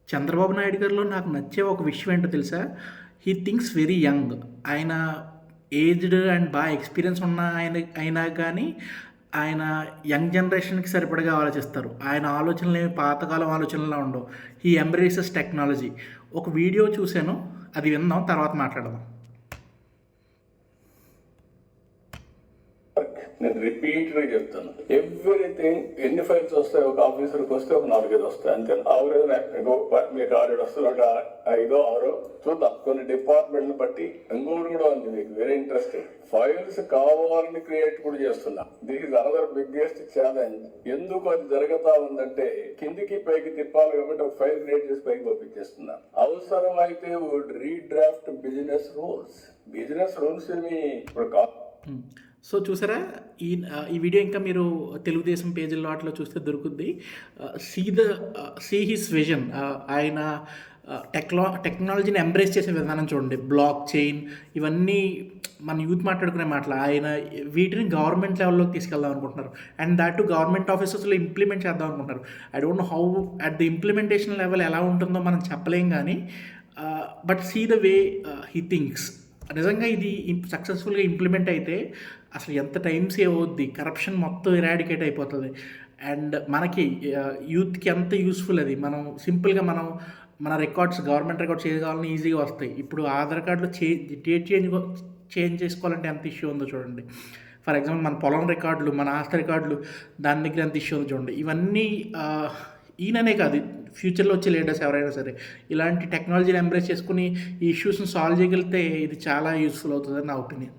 చంద్రబాబు నాయుడు గారిలో నాకు నచ్చే ఒక విషయం ఏంటో తెలుసా? He thinks very young. ఆయన ఏజ్డ్ అండ్ బాగా ఎక్స్‌పీరియన్స్ ఉన్న అయినా కానీ, ఆయన యంగ్ జనరేషన్‌కి సరిపడగా ఆలోచిస్తారు. ఆయన ఆలోచనలేమి పాతకాలం ఆలోచనల్లా ఉండవు. He embraces technology. ఒక వీడియో చూసాను. అది విందాం, తర్వాత మాట్లాడదాం. నేను రిపీట్గా చెప్తాను, ఎవ్రీథింగ్ ఎన్ని ఫైల్స్ వస్తాయి ఒక ఆఫీసర్కి వస్తే ఒక 4-5 వస్తాయి అంతే. మీకు 6 వస్తుంది, ఒక 5-6 చూద్దాం. కొన్ని డిపార్ట్మెంట్ని బట్టి ఇంకోటి కూడా ఉంది మీకు వెరీ ఇంట్రెస్టింగ్. ఫైల్స్ కావాలని క్రియేట్ కూడా చేస్తున్నా. This is another biggest challenge. ఎందుకు అది జరుగుతా ఉందంటే కిందికి పైకి తిప్పాలి కాబట్టి ఒక ఫైల్ క్రియేట్ చేసి పైకి పంపించేస్తున్నా. అవసరం అయితే would redraft business rules. Business rules ఇప్పుడు సో చూసారా, ఈ వీడియో ఇంకా మీరు తెలుగుదేశం పేజీల్లో వాటిలో చూస్తే దొరుకుద్ది. See his vision. ఆయన టెక్నాలజీని ఎంబ్రేస్ చేసే విధానం చూడండి. బ్లాక్ చైన్, ఇవన్నీ మన యూత్ మాట్లాడుకునే మాటలు. ఆయన వీటిని గవర్నమెంట్ లెవెల్లోకి తీసుకెళ్దాం అనుకుంటున్నారు. అండ్ దాట్ టు గవర్నమెంట్ ఆఫీసెస్లో ఇంప్లిమెంట్ చేద్దాం అనుకుంటున్నారు. I don't know how at the implementation level ఎలా ఉంటుందో మనం చెప్పలేం కానీ, but see the way he thinks. నిజంగా ఇది సక్సెస్ఫుల్గా ఇంప్లిమెంట్ అయితే అసలు ఎంత టైం సేవ్ అవుద్ది, కరప్షన్ మొత్తం ఇరాడికేట్ అయిపోతుంది. అండ్ మనకి యూత్కి ఎంత యూస్ఫుల్ అది. మనం సింపుల్గా మన రికార్డ్స్, గవర్నమెంట్ రికార్డ్స్ ఏది కావాలని ఈజీగా వస్తాయి. ఇప్పుడు ఆధార్ కార్డులో డేట్ చేంజ్ చేసుకోవాలంటే ఎంత ఇష్యూ ఉందో చూడండి. ఫర్ ఎగ్జాంపుల్ మన పొలం రికార్డులు, మన ఆస్తి రికార్డులు, దాని దగ్గర ఎంత ఇష్యూ ఉందో చూడండి. ఇవన్నీ ఈయననే కాదు, ఫ్యూచర్లో వచ్చే లీడర్స్ ఎవరైనా సరే ఇలాంటి టెక్నాలజీని ఎంబ్రేస్ చేసుకుని ఈ ఇష్యూస్ని సాల్వ్ చేయగలిగితే ఇది చాలా యూస్ఫుల్ అవుతుందని నా ఒపీనియన్.